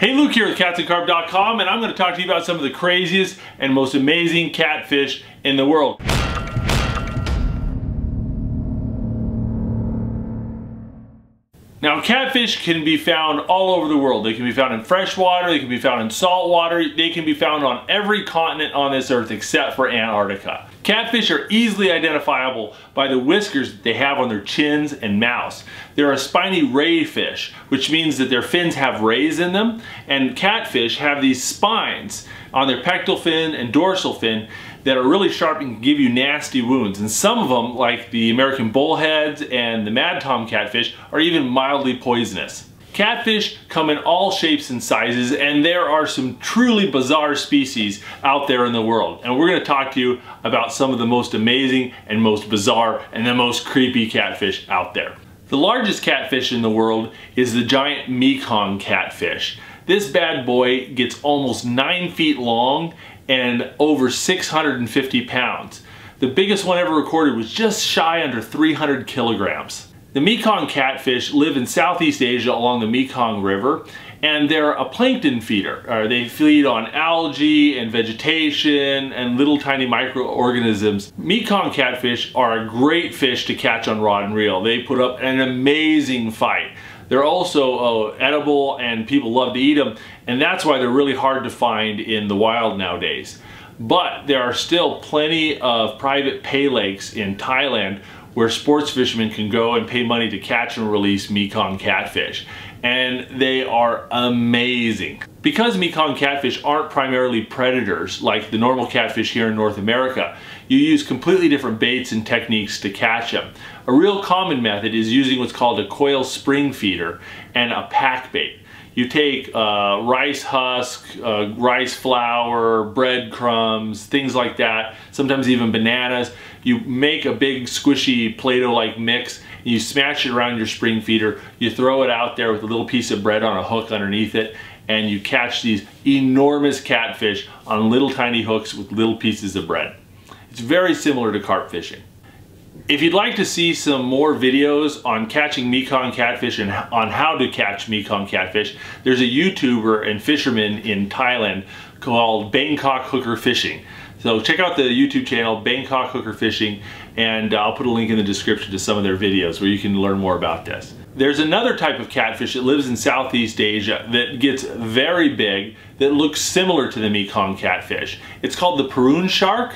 Hey, Luke here with CatsandCarp.com, and I'm going to talk to you about some of the craziest and most amazing catfish in the world. Now, catfish can be found all over the world. They can be found in fresh water, they can be found in salt water, they can be found on every continent on this earth except for Antarctica. Catfish are easily identifiable by the whiskers that they have on their chins and mouths. They're a spiny ray fish, which means that their fins have rays in them, and catfish have these spines on their pectoral fin and dorsal fin that are really sharp and can give you nasty wounds. And some of them, like the American bullheads and the Mad Tom catfish, are even mildly poisonous. Catfish come in all shapes and sizes, and there are some truly bizarre species out there in the world. And we're going to talk to you about some of the most amazing and most bizarre and the most creepy catfish out there. The largest catfish in the world is the giant Mekong catfish. This bad boy gets almost 9 feet long and over 650 pounds. The biggest one ever recorded was just shy under 300 kilograms. The Mekong catfish live in Southeast Asia along the Mekong River, and they're a plankton feeder. They feed on algae and vegetation and little tiny microorganisms. Mekong catfish are a great fish to catch on rod and reel. They put up an amazing fight. They're also edible, and people love to eat them, and that's why they're really hard to find in the wild nowadays. But there are still plenty of private pay lakes in Thailand where sports fishermen can go and pay money to catch and release Mekong catfish. And they are amazing. Because Mekong catfish aren't primarily predators like the normal catfish here in North America, you use completely different baits and techniques to catch them. A real common method is using what's called a coil spring feeder and a pack bait. You take rice husk, rice flour, breadcrumbs, things like that, sometimes even bananas. You make a big squishy Play-Doh-like mix, and you smash it around your spring feeder, you throw it out there with a little piece of bread on a hook underneath it, and you catch these enormous catfish on little tiny hooks with little pieces of bread. It's very similar to carp fishing. If you'd like to see some more videos on catching Mekong catfish and on how to catch Mekong catfish, there's a YouTuber and fisherman in Thailand called Bankokhooker Fishing. So check out the YouTube channel, Bankokhooker Fishing, and I'll put a link in the description to some of their videos where you can learn more about this. There's another type of catfish that lives in Southeast Asia that gets very big that looks similar to the Mekong catfish. It's called the Peroon shark,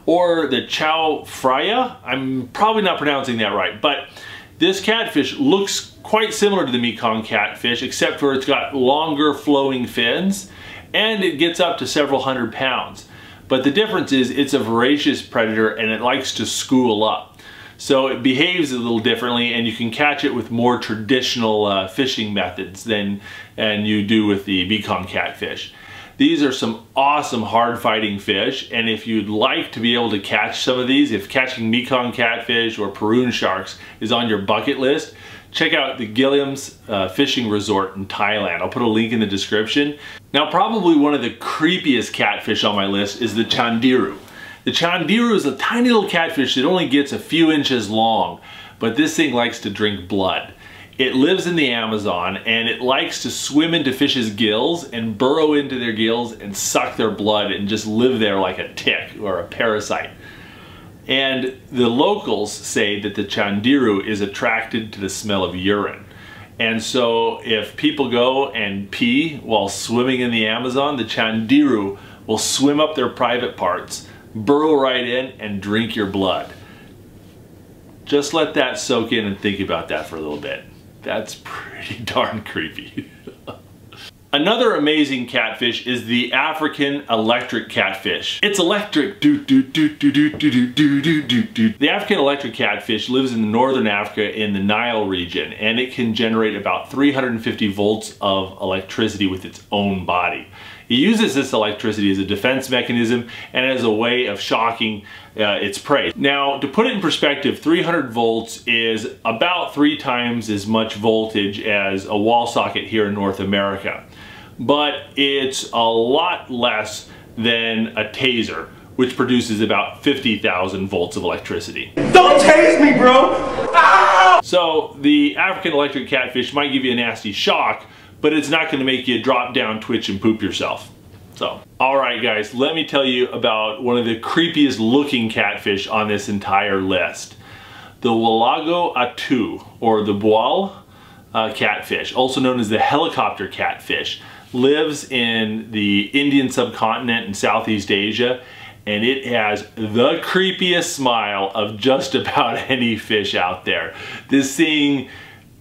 or the chow frya. I'm probably not pronouncing that right, but this catfish looks quite similar to the Mekong catfish, except for it's got longer flowing fins, and it gets up to several hundred pounds. But the difference is it's a voracious predator, and it likes to school up. So it behaves a little differently, and you can catch it with more traditional fishing methods than you do with the Mekong catfish. These are some awesome hard-fighting fish, and if you'd like to be able to catch some of these, if catching Mekong catfish or Peroon sharks is on your bucket list, check out the Gillhams fishing resort in Thailand. I'll put a link in the description. Now, probably one of the creepiest catfish on my list is the chandiru. The chandiru is a tiny little catfish that only gets a few inches long, but this thing likes to drink blood. It lives in the Amazon, and it likes to swim into fish's gills and burrow into their gills and suck their blood and just live there like a tick or a parasite. And the locals say that the chandiru is attracted to the smell of urine. And so if people go and pee while swimming in the Amazon, the chandiru will swim up their private parts, burrow right in, and drink your blood. Just let that soak in and think about that for a little bit. That's pretty darn creepy. Another amazing catfish is the African electric catfish. It's electric. The African electric catfish lives in northern Africa in the Nile region, and it can generate about 350 volts of electricity with its own body. It uses this electricity as a defense mechanism and as a way of shocking its prey. Now, to put it in perspective, 300 volts is about 3 times as much voltage as a wall socket here in North America. But it's a lot less than a taser, which produces about 50,000 volts of electricity. Don't tase me, bro! Ah! So the African electric catfish might give you a nasty shock, but it's not going to make you drop down, twitch, and poop yourself. So, alright guys, let me tell you about one of the creepiest looking catfish on this entire list. The Walago atu, or the Boal catfish, also known as the helicopter catfish, lives in the Indian subcontinent and Southeast Asia, and it has the creepiest smile of just about any fish out there. This thing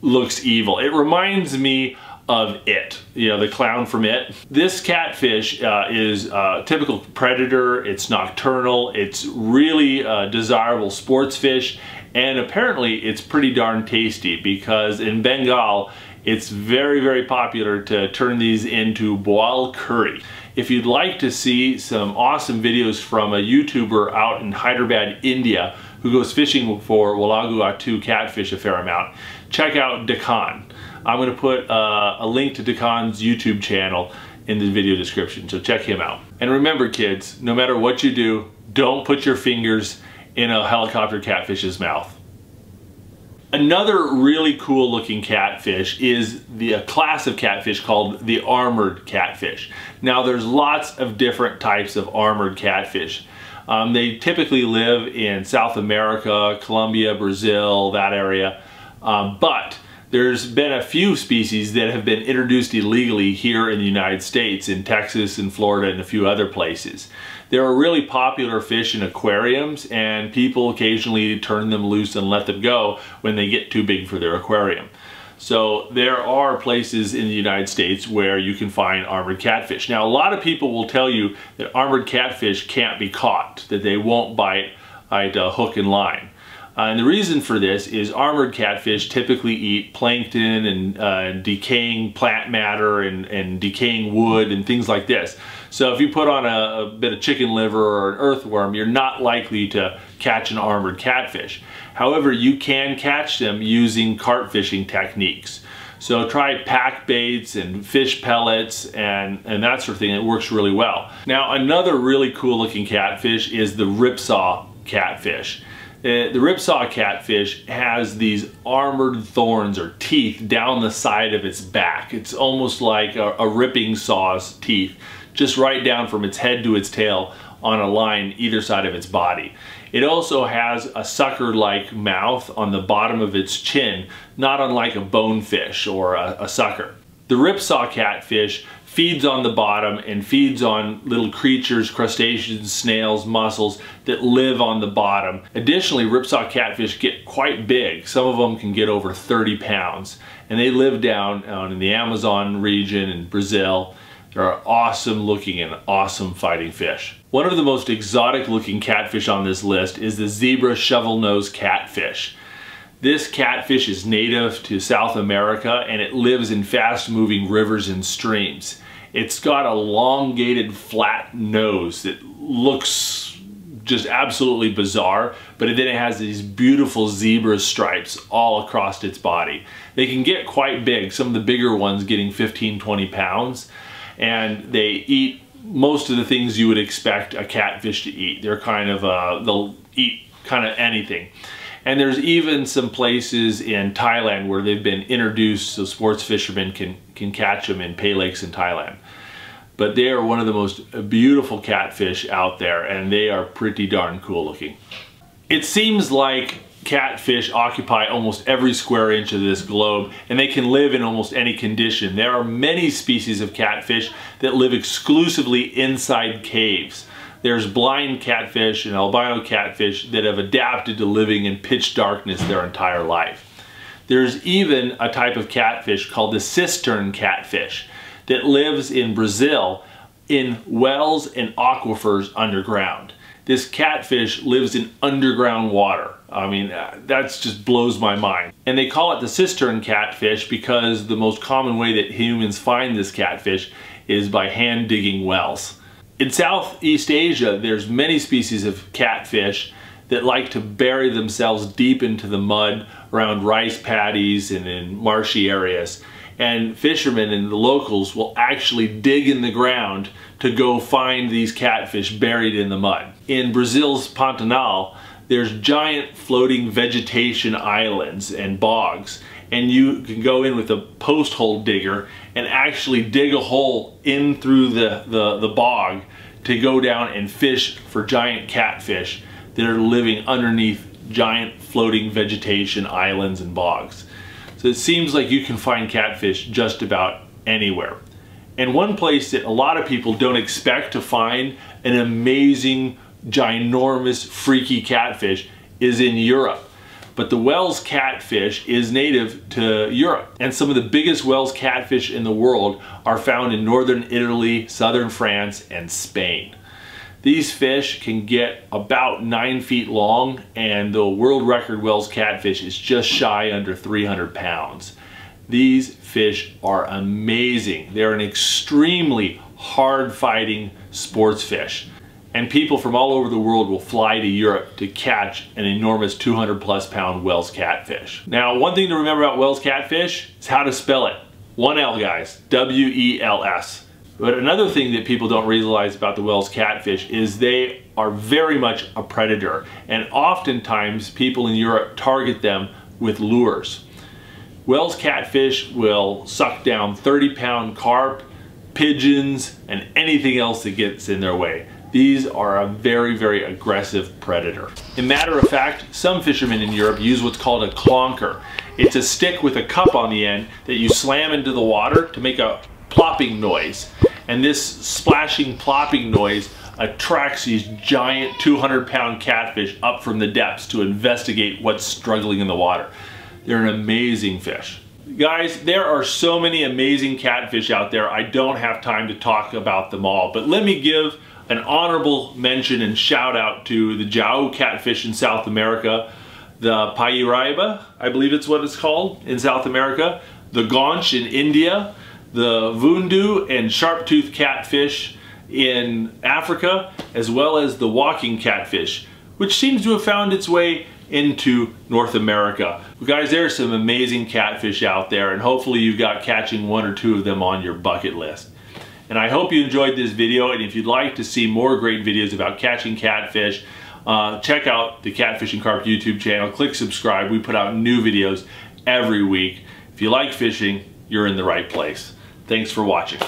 looks evil. It reminds me of It, you know, the clown from It. This catfish is a typical predator. It's nocturnal. It's really a desirable sports fish, and apparently it's pretty darn tasty because in Bengal it's very, very popular to turn these into boil curry. If you'd like to see some awesome videos from a YouTuber out in Hyderabad, India, who goes fishing for Walago atu catfish a fair amount, check out Deccan. I'm going to put a link to Deccan's YouTube channel in the video description, so check him out. And remember kids, no matter what you do, don't put your fingers in a helicopter catfish's mouth. Another really cool looking catfish is a class of catfish called the armored catfish. Now there's lots of different types of armored catfish. They typically live in South America, Colombia, Brazil, that area, but there's been a few species that have been introduced illegally here in the United States, in Texas and Florida and a few other places. They're a really popular fish in aquariums, and people occasionally turn them loose and let them go when they get too big for their aquarium. So there are places in the United States where you can find armored catfish. Now a lot of people will tell you that armored catfish can't be caught, that they won't bite hook and line. And the reason for this is armored catfish typically eat plankton and decaying plant matter and decaying wood and things like this. So if you put on a bit of chicken liver or an earthworm, you're not likely to catch an armored catfish. However, you can catch them using carp fishing techniques. So try pack baits and fish pellets and that sort of thing. It works really well. Now another really cool looking catfish is the ripsaw catfish. The ripsaw catfish has these armored thorns or teeth down the side of its back. It's almost like a ripping saw's teeth, just right down from its head to its tail on a line either side of its body. It also has a sucker-like mouth on the bottom of its chin, not unlike a bonefish or a sucker. The ripsaw catfish feeds on the bottom and feeds on little creatures, crustaceans, snails, mussels that live on the bottom. Additionally, ripsaw catfish get quite big. Some of them can get over 30 pounds, and they live down in the Amazon region in Brazil. They're awesome looking and awesome fighting fish. One of the most exotic looking catfish on this list is the zebra shovel-nose catfish. This catfish is native to South America, and it lives in fast-moving rivers and streams. It's got a elongated flat nose that looks just absolutely bizarre, but then it has these beautiful zebra stripes all across its body. They can get quite big, some of the bigger ones getting 15-20 pounds, and they eat most of the things you would expect a catfish to eat. They're kind of, they'll eat kind of anything. And there's even some places in Thailand where they've been introduced so sports fishermen can catch them in pay lakes in Thailand. But they are one of the most beautiful catfish out there, and they are pretty darn cool looking. It seems like catfish occupy almost every square inch of this globe, and they can live in almost any condition. There are many species of catfish that live exclusively inside caves. There's blind catfish and albino catfish that have adapted to living in pitch darkness their entire life. There's even a type of catfish called the cistern catfish that lives in Brazil in wells and aquifers underground. This catfish lives in underground water. I mean, that just blows my mind. And they call it the cistern catfish because the most common way that humans find this catfish is by hand digging wells. In Southeast Asia, there's many species of catfish that like to bury themselves deep into the mud around rice paddies and in marshy areas. And fishermen and the locals will actually dig in the ground to go find these catfish buried in the mud. In Brazil's Pantanal, there's giant floating vegetation islands and bogs, and you can go in with a post hole digger and actually dig a hole in through the bog to go down and fish for giant catfish that are living underneath giant floating vegetation islands and bogs. So it seems like you can find catfish just about anywhere. And one place that a lot of people don't expect to find an amazing, ginormous, freaky catfish is in Europe. But the Wels catfish is native to Europe. And some of the biggest Wels catfish in the world are found in northern Italy, southern France, and Spain. These fish can get about 9 feet long, and the world record Wels catfish is just shy under 300 pounds. These fish are amazing. They're an extremely hard-fighting sports fish. And people from all over the world will fly to Europe to catch an enormous 200+ pound Wels catfish. Now, one thing to remember about Wels catfish is how to spell it. 1 L, guys, W-E-L-S. But another thing that people don't realize about the Wels catfish is they are very much a predator, and oftentimes people in Europe target them with lures. Wels catfish will suck down 30-pound carp, pigeons, and anything else that gets in their way. These are a very, very aggressive predator. In matter of fact, some fishermen in Europe use what's called a clonker. It's a stick with a cup on the end that you slam into the water to make a plopping noise. And this splashing, plopping noise attracts these giant 200-pound catfish up from the depths to investigate what's struggling in the water. They're an amazing fish. Guys, there are so many amazing catfish out there, I don't have time to talk about them all. But let me give an honorable mention and shout out to the Jau catfish in South America, the Pairaiba, I believe it's what it's called, in South America, the Gaunch in India, the Vundu and sharp-toothed catfish in Africa, as well as the walking catfish, which seems to have found its way into North America. Guys, there are some amazing catfish out there, and hopefully you've got catching 1 or 2 of them on your bucket list. And I hope you enjoyed this video, and if you'd like to see more great videos about catching catfish, check out the Catfish and Carp YouTube channel. Click subscribe. We put out new videos every week. If you like fishing, you're in the right place. Thanks for watching.